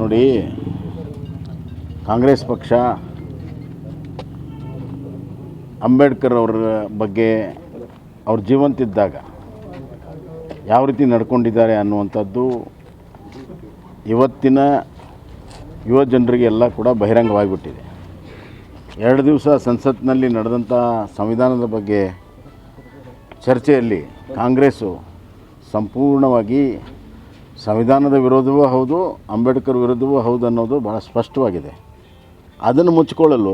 ನೋಡಿ, ಕಾಂಗ್ರೆಸ್ ಪಕ್ಷ ಅಂಬೇಡ್ಕರ್ ಅವರ ಬಗ್ಗೆ ಅವ್ರ ಜೀವಂತಿದ್ದಾಗ ಯಾವ ರೀತಿ ನಡ್ಕೊಂಡಿದ್ದಾರೆ ಅನ್ನುವಂಥದ್ದು ಇವತ್ತಿನ ಯುವ ಜನರಿಗೆ ಎಲ್ಲ ಕೂಡ ಬಹಿರಂಗವಾಗಿಬಿಟ್ಟಿದೆ. 2 ದಿವಸ ಸಂಸತ್ನಲ್ಲಿ ನಡೆದಂಥ ಸಂವಿಧಾನದ ಬಗ್ಗೆ ಚರ್ಚೆಯಲ್ಲಿ ಕಾಂಗ್ರೆಸ್ಸು ಸಂಪೂರ್ಣವಾಗಿ ಸಂವಿಧಾನದ ವಿರೋಧವೂ ಹೌದು, ಅಂಬೇಡ್ಕರ್ ವಿರೋಧವೂ ಹೌದು ಅನ್ನೋದು ಭಾಳ ಸ್ಪಷ್ಟವಾಗಿದೆ. ಅದನ್ನು ಮುಚ್ಚಿಕೊಳ್ಳಲು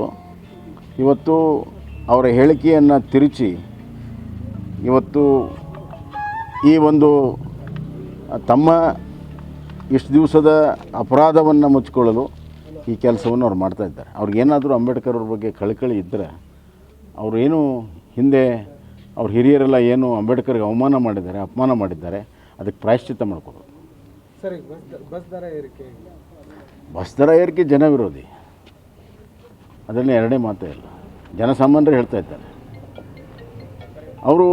ಇವತ್ತು ಅವರ ಹೇಳಿಕೆಯನ್ನು ತಿರುಚಿ ಇವತ್ತು ಈ ಒಂದು ತಮ್ಮ ಇಷ್ಟು ದಿವಸದ ಅಪರಾಧವನ್ನು ಮುಚ್ಚಿಕೊಳ್ಳಲು ಈ ಕೆಲಸವನ್ನು ಅವ್ರು ಮಾಡ್ತಾಯಿದ್ದಾರೆ. ಅವ್ರಿಗೇನಾದರೂ ಅಂಬೇಡ್ಕರ್ ಅವ್ರ ಬಗ್ಗೆ ಕಳಕಳಿ ಇದ್ದರೆ ಅವರೇನು ಹಿಂದೆ ಅವ್ರ ಹಿರಿಯರೆಲ್ಲ ಏನು ಅಂಬೇಡ್ಕರ್ಗೆ ಅಪಮಾನ ಮಾಡಿದ್ದಾರೆ, ಅದಕ್ಕೆ ಪ್ರಾಯಶ್ಚಿತ್ತ ಮಾಡ್ಕೋಬೇಕು. ಸರಿ, ಬಸ್ ದರ ಏರಿಕೆ ಜನ ವಿರೋಧಿ, ಅದರಲ್ಲಿ ಎರಡೇ ಮಾತೇ ಇಲ್ಲ. ಜನಸಾಮಾನ್ಯರು ಹೇಳ್ತಾ ಇದ್ದಾರೆ. ಅವರು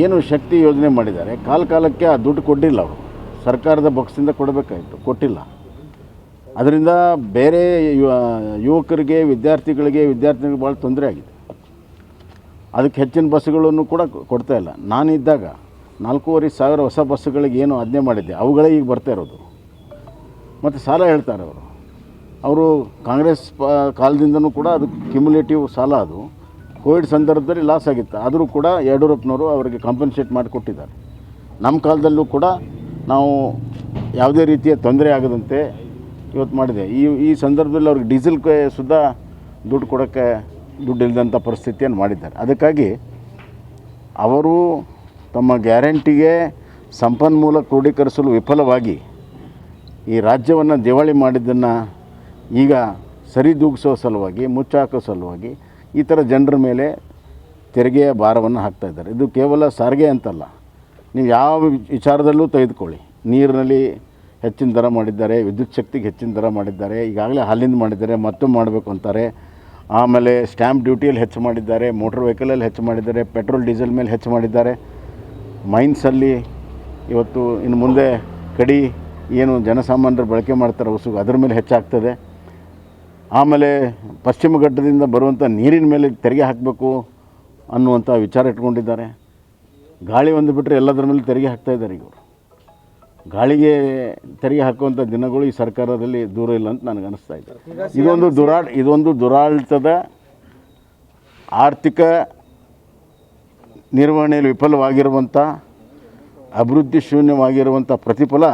ಏನು ಶಕ್ತಿ ಯೋಜನೆ ಮಾಡಿದ್ದಾರೆ, ಕಾಲಕ್ಕೆ ಆ ದುಡ್ಡು ಕೊಟ್ಟಿಲ್ಲ. ಅವರು ಸರ್ಕಾರದ ಬಾಕ್ಸಿಂದ ಕೊಡಬೇಕಾಯಿತು, ಕೊಟ್ಟಿಲ್ಲ. ಅದರಿಂದ ಬೇರೆ ಯುವಕರಿಗೆ ವಿದ್ಯಾರ್ಥಿಗಳಿಗೆ ಭಾಳ ತೊಂದರೆ ಆಗಿದೆ. ಅದಕ್ಕೆ ಹೆಚ್ಚಿನ ಬಸ್ಸುಗಳನ್ನು ಕೂಡ ಕೊಡ್ತಾ ಇಲ್ಲ. ನಾನಿದ್ದಾಗ 4,500 ಹೊಸ ಬಸ್ಸುಗಳಿಗೆ ಏನು ಆಜ್ಞೆ ಮಾಡಿದ್ದೆ, ಅವುಗಳೇ ಈಗ ಬರ್ತಾ ಇರೋದು. ಮತ್ತು ಸಾಲ ಹೇಳ್ತಾರೆ ಅವರು ಕಾಂಗ್ರೆಸ್ ಕಾಲದಿಂದನೂ ಕೂಡ ಅದು ಕ್ಯುಮುಲೇಟಿವ್ ಸಾಲ. ಅದು ಕೋವಿಡ್ ಸಂದರ್ಭದಲ್ಲಿ ಲಾಸ್ ಆಗಿತ್ತು, ಆದರೂ ಕೂಡ ಯಡಿಯೂರಪ್ಪನವರು ಅವರಿಗೆ ಕಾಂಪನ್ಸೇಟ್ ಮಾಡಿಕೊಟ್ಟಿದ್ದಾರೆ. ನಮ್ಮ ಕಾಲದಲ್ಲೂ ಕೂಡ ನಾವು ಯಾವುದೇ ರೀತಿಯ ತೊಂದರೆ ಆಗದಂತೆ ಇವತ್ತು ಮಾಡಿದೆ. ಈ ಸಂದರ್ಭದಲ್ಲಿ ಅವ್ರಿಗೆ ಡೀಸೆಲ್ಗೆ ಸುದ್ದ ದುಡ್ಡು ಕೊಡೋಕ್ಕೆ ದುಡ್ಡು ಇಲ್ಲದಂಥ ಪರಿಸ್ಥಿತಿಯನ್ನು ಮಾಡಿದ್ದಾರೆ. ಅದಕ್ಕಾಗಿ ಅವರು ತಮ್ಮ ಗ್ಯಾರಂಟಿಗೆ ಸಂಪನ್ಮೂಲ ಕ್ರೋಢೀಕರಿಸಲು ವಿಫಲವಾಗಿ ಈ ರಾಜ್ಯವನ್ನು ದಿವಾಳಿ ಮಾಡಿದ್ದನ್ನು ಈಗ ಸರಿದೂಗಿಸೋ ಸಲುವಾಗಿ, ಮುಚ್ಚಾಕೋ ಸಲುವಾಗಿ ಈ ಥರ ಜನರ ಮೇಲೆ ತೆರಿಗೆಯ ಭಾರವನ್ನು ಹಾಕ್ತಾಯಿದ್ದಾರೆ. ಇದು ಕೇವಲ ಸಾರಿಗೆ ಅಂತಲ್ಲ, ನೀವು ಯಾವ ವಿಚಾರದಲ್ಲೂ ತೆಗೆದುಕೊಳ್ಳಿ. ನೀರಿನಲ್ಲಿ ಹೆಚ್ಚಿನ ದರ ಮಾಡಿದ್ದಾರೆ, ವಿದ್ಯುತ್ ಶಕ್ತಿಗೆ ಹೆಚ್ಚಿನ ದರ ಮಾಡಿದ್ದಾರೆ, ಈಗಾಗಲೇ ಹಾಲಿಂದ ಮಾಡಿದ್ದಾರೆ, ಮತ್ತೊಮ್ಮೆ ಮಾಡಬೇಕು ಅಂತಾರೆ. ಆಮೇಲೆ ಸ್ಟ್ಯಾಂಪ್ ಡ್ಯೂಟಿಯಲ್ಲಿ ಹೆಚ್ಚು ಮಾಡಿದ್ದಾರೆ, ಮೋಟ್ರ್ ವೆಹಿಕಲಲ್ಲಿ ಹೆಚ್ಚು ಮಾಡಿದ್ದಾರೆ, ಪೆಟ್ರೋಲ್ ಡೀಸೆಲ್ ಮೇಲೆ ಹೆಚ್ಚು ಮಾಡಿದ್ದಾರೆ. ಮೈನ್ಸಲ್ಲಿ ಇವತ್ತು ಇನ್ನು ಮುಂದೆ ಕಡಿ ಏನು ಜನಸಾಮಾನ್ಯರು ಬಳಕೆ ಮಾಡ್ತಾರೆ ಉಸುಗು, ಅದರ ಮೇಲೆ ಹೆಚ್ಚಾಗ್ತದೆ. ಆಮೇಲೆ ಪಶ್ಚಿಮ ಘಟ್ಟದಿಂದ ಬರುವಂಥ ನೀರಿನ ಮೇಲೆ ತೆರಿಗೆ ಹಾಕಬೇಕು ಅನ್ನುವಂಥ ವಿಚಾರ ಇಟ್ಕೊಂಡಿದ್ದಾರೆ. ಗಾಳಿ ಒಂದು ಬಿಟ್ಟರೆ ಎಲ್ಲದರ ಮೇಲೆ ತೆರಿಗೆ ಹಾಕ್ತಾಯಿದ್ದಾರೆ. ಈಗ ಅವರು ಗಾಳಿಗೆ ತೆರಿಗೆ ಹಾಕುವಂಥ ದಿನಗಳು ಈ ಸರ್ಕಾರದಲ್ಲಿ ದೂರ ಇಲ್ಲ ಅಂತ ನನಗೆ ಅನ್ನಿಸ್ತಾ ಇದೆ. ಇದೊಂದು ದುರಾಡಳಿತದ ಆರ್ಥಿಕ ನಿರ್ವಹಣೆಯಲ್ಲಿ ವಿಫಲವಾಗಿರುವಂಥ, ಅಭಿವೃದ್ಧಿ ಶೂನ್ಯವಾಗಿರುವಂಥ ಪ್ರತಿಫಲ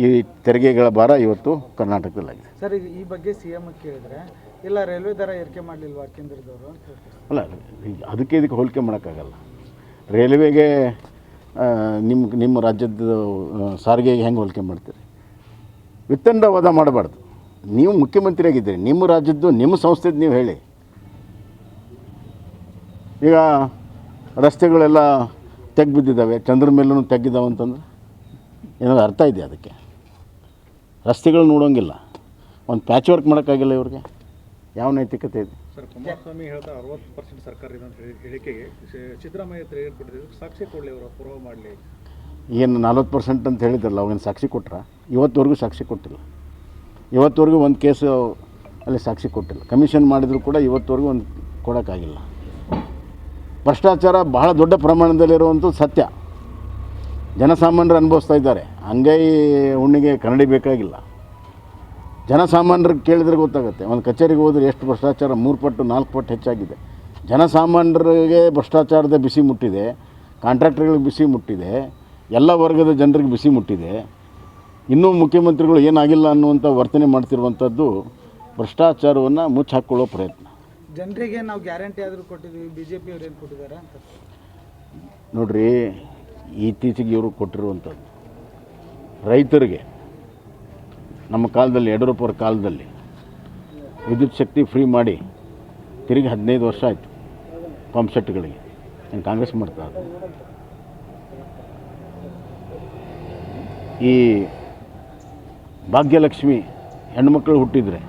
ಈ ತೆರಿಗೆಗಳ ಭಾರ ಇವತ್ತು ಕರ್ನಾಟಕದಲ್ಲಾಗಿದೆ. ಸರ್, ಈ ಬಗ್ಗೆ CM ಕೇಳಿದ್ರೆ ಇಲ್ಲ ರೈಲ್ವೆ ದರ ಏರಿಕೆ ಮಾಡಲಿಲ್ವಾ ಕೇಂದ್ರದವರು ಅಂತ ಹೇಳ್ತಾರೆ. ಅಲ್ಲ, ಇದಕ್ಕೆ ಹೋಲಿಕೆ ಮಾಡೋಕ್ಕಾಗಲ್ಲ. ರೈಲ್ವೆಗೆ ನಿಮ್ಮ ರಾಜ್ಯದ ಸಾರಿಗೆಗೆ ಹೆಂಗೆ ಹೋಲಿಕೆ ಮಾಡ್ತೀರಿ? ವಿತ್ತಂಡವಾದ ಮಾಡಬಾರ್ದು. ನೀವು ಮುಖ್ಯಮಂತ್ರಿಯಾಗಿದ್ದೀರಿ, ನಿಮ್ಮ ರಾಜ್ಯದ್ದು ನಿಮ್ಮ ಸಂಸ್ಥೆದು ನೀವು ಹೇಳಿ. ಈಗ ರಸ್ತೆಗಳೆಲ್ಲ ತೆಗ್ಬಿದ್ದಿದ್ದಾವೆ, ಚಂದ್ರ ಮೇಲೂ ತೆಗ್ಗಿದ್ದಾವೆ ಅಂತಂದ್ರೆ ಏನಾದ್ರು ಅರ್ಥ ಇದೆಯಾ? ಅದಕ್ಕೆ ರಸ್ತೆಗಳು ನೋಡೋಂಗಿಲ್ಲ, ಒಂದು ಪ್ಯಾಚ್ ವರ್ಕ್ ಮಾಡೋಕ್ಕಾಗಿಲ್ಲ. ಇವ್ರಿಗೆ ಯಾವ ನೈತಿಕತೆ ಇದೆ? ಸರ್, ಕುಮಾರಸ್ವಾಮಿ ಹೇಳ್ತಾ 60% ಸರ್ಕಾರ ಇದೆ ಅಂತ ಹೇಳಿಕೆಗೆ ಸಿದ್ದರಾಮಯ್ಯ ಕೊಟ್ಟಿದ್ದು ಸಾಕ್ಷಿ ಕೊಡಲಿ, ಅವರು ಪುರಾವೆ ಮಾಡಲಿ. ಏನು 40% ಅಂತ ಹೇಳಿದ್ರಲ್ಲ, ಅವಾಗಿನ ಸಾಕ್ಷಿ ಕೊಟ್ಟರೆ? ಇವತ್ತುವರೆಗೂ ಸಾಕ್ಷಿ ಕೊಟ್ಟಿಲ್ಲ. ಇವತ್ತುವರೆಗೂ ಒಂದು ಕೇಸು ಅಲ್ಲಿ ಸಾಕ್ಷಿ ಕೊಟ್ಟಿಲ್ಲ. ಕಮಿಷನ್ ಮಾಡಿದರೂ ಕೂಡ ಇವತ್ತುವರೆಗೂ ಒಂದು ಕೊಡೋಕ್ಕಾಗಿಲ್ಲ. ಭ್ರಷ್ಟಾಚಾರ ಬಹಳ ದೊಡ್ಡ ಪ್ರಮಾಣದಲ್ಲಿರುವಂಥದ್ದು ಸತ್ಯ. ಜನಸಾಮಾನ್ಯರು ಅನುಭವಿಸ್ತಾ ಇದ್ದಾರೆ. ಅಂಗೈ ಹುಣ್ಣಿಗೆ ಕನ್ನಡಿ ಬೇಕಾಗಿಲ್ಲ. ಜನಸಾಮಾನ್ಯರಿಗೆ ಕೇಳಿದ್ರೆ ಗೊತ್ತಾಗುತ್ತೆ. ಒಂದು ಕಚೇರಿಗೆ ಹೋದರೆ ಎಷ್ಟು ಭ್ರಷ್ಟಾಚಾರ 3 ಪಟ್ಟು 4 ಪಟ್ಟು ಹೆಚ್ಚಾಗಿದೆ. ಜನಸಾಮಾನ್ಯರಿಗೆ ಭ್ರಷ್ಟಾಚಾರದ ಬಿಸಿ ಮುಟ್ಟಿದೆ, ಕಾಂಟ್ರಾಕ್ಟರ್ಗಳಿಗೆ ಬಿಸಿ ಮುಟ್ಟಿದೆ, ಎಲ್ಲ ವರ್ಗದ ಜನರಿಗೆ ಬಿಸಿ ಮುಟ್ಟಿದೆ. ಇನ್ನೂ ಮುಖ್ಯಮಂತ್ರಿಗಳು ಏನಾಗಿಲ್ಲ ಅನ್ನುವಂಥ ವರ್ತನೆ ಮಾಡ್ತಿರುವಂಥದ್ದು ಭ್ರಷ್ಟಾಚಾರವನ್ನು ಮುಚ್ಚಾಕೊಳ್ಳೋ ಪ್ರಯತ್ನ. ಜನರಿಗೆ ನಾವು ಗ್ಯಾರಂಟಿ ಆದರೂ ಕೊಟ್ಟಿದ್ದೀವಿ, BJP ಅವ್ರು ಏನು ಕೊಟ್ಟಿದ್ದಾರೆ ಅಂತ ನೋಡ್ರಿ. ಇತ್ತೀಚೆಗೆ ಇವರು ಕೊಟ್ಟಿರುವಂಥದ್ದು ರೈತರಿಗೆ, ನಮ್ಮ ಕಾಲದಲ್ಲಿ ಯಡಿಯೂರಪ್ಪರ ಕಾಲದಲ್ಲಿ ವಿದ್ಯುತ್ ಶಕ್ತಿ ಫ್ರೀ ಮಾಡಿ ತಿರುಗಿ 15 ವರ್ಷ ಆಯಿತು ಪಂಪ್ ಸೆಟ್ಗಳಿಗೆ. ಏನು ಕಾಂಗ್ರೆಸ್ ಮಾಡ್ತಾ ಅದು? ಈ ಭಾಗ್ಯಲಕ್ಷ್ಮಿ ಹೆಣ್ಮಕ್ಳು ಹುಟ್ಟಿದರೆ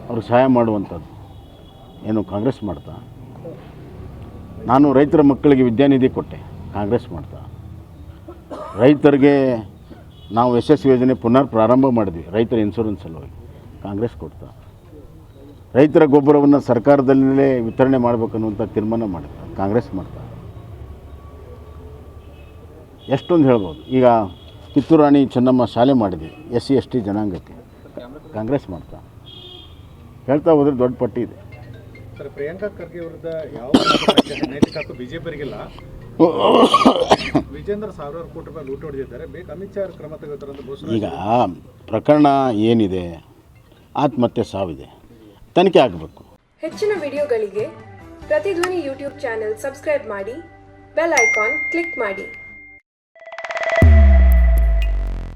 ಅವ್ರಿಗೆ ಸಹಾಯ ಮಾಡುವಂಥದ್ದು ಏನು ಕಾಂಗ್ರೆಸ್ ಮಾಡ್ತಾ? ನಾನು ರೈತರ ಮಕ್ಕಳಿಗೆ ವಿದ್ಯಾನಿಧಿ ಕೊಟ್ಟೆ, ಕಾಂಗ್ರೆಸ್ ಮಾಡ್ತಾ? ರೈತರಿಗೆ ನಾವು ಯಶಸ್ವಿ ಯೋಜನೆ ಪುನರ್ ಪ್ರಾರಂಭ ಮಾಡಿದ್ವಿ ರೈತರ ಇನ್ಶೂರೆನ್ಸ್ ಸಲುವಾಗಿ, ಕಾಂಗ್ರೆಸ್ ಕೊಡ್ತಾ. ರೈತರ ಗೊಬ್ಬರವನ್ನು ಸರ್ಕಾರದಲ್ಲೇ ವಿತರಣೆ ಮಾಡಬೇಕನ್ನುವಂಥ ತೀರ್ಮಾನ ಮಾಡುತ್ತೆ, ಕಾಂಗ್ರೆಸ್ ಮಾಡ್ತಾ. ಎಷ್ಟೊಂದು ಹೇಳ್ಬೋದು. ಈಗ ಕಿತ್ತೂರು ರಾಣಿ ಚೆನ್ನಮ್ಮ ಶಾಲೆ ಮಾಡಿದ್ವಿ SC/ST ಜನಾಂಗಕ್ಕೆ, ಕಾಂಗ್ರೆಸ್ ಮಾಡ್ತಾ. ಹೇಳ್ತಾ ಹೋದರೆ ದೊಡ್ಡ ಪಟ್ಟಿ ಇದೆ. ಸರ್, ಪ್ರಿಯಾಂಕಾ ಖರ್ಗೆ ವಿರುದ್ಧ ಯಾವ ನೈತಿಕ ಹಕ್ಕು ಬಿಜೆಪಿಯವರಿಗಿಲ್ಲ. ವಿಜೇಂದ್ರ ಸಾವಿರಾರು ಕೋಟಿ ರೂಪಾಯಿ ಲೂಟಿ ಹೊಡೆದಿದ್ದಾರೆ, ಬೇಕು ಅಮಿತ್ ಶಾ ಕ್ರಮ ತೆಗೆದುತ್ತಾರೆ ಅಂತ ಘೋಷಣೆ. ಈಗ ಪ್ರಕರಣ ಏನಿದೆ, ಆತ್ಮಹತ್ಯೆ ಸಾವಿದೆ, ತನಿಖೆ ಆಗಬೇಕು. ಹೆಚ್ಚಿನ ವಿಡಿಯೋಗಳಿಗೆ ಪ್ರತಿಧ್ವನಿ ಯೂಟ್ಯೂಬ್ ಚಾನೆಲ್ ಸಬ್ಸ್ಕ್ರೈಬ್ ಮಾಡಿ, ಬೆಲ್ ಐಕಾನ್ ಕ್ಲಿಕ್ ಮಾಡಿ.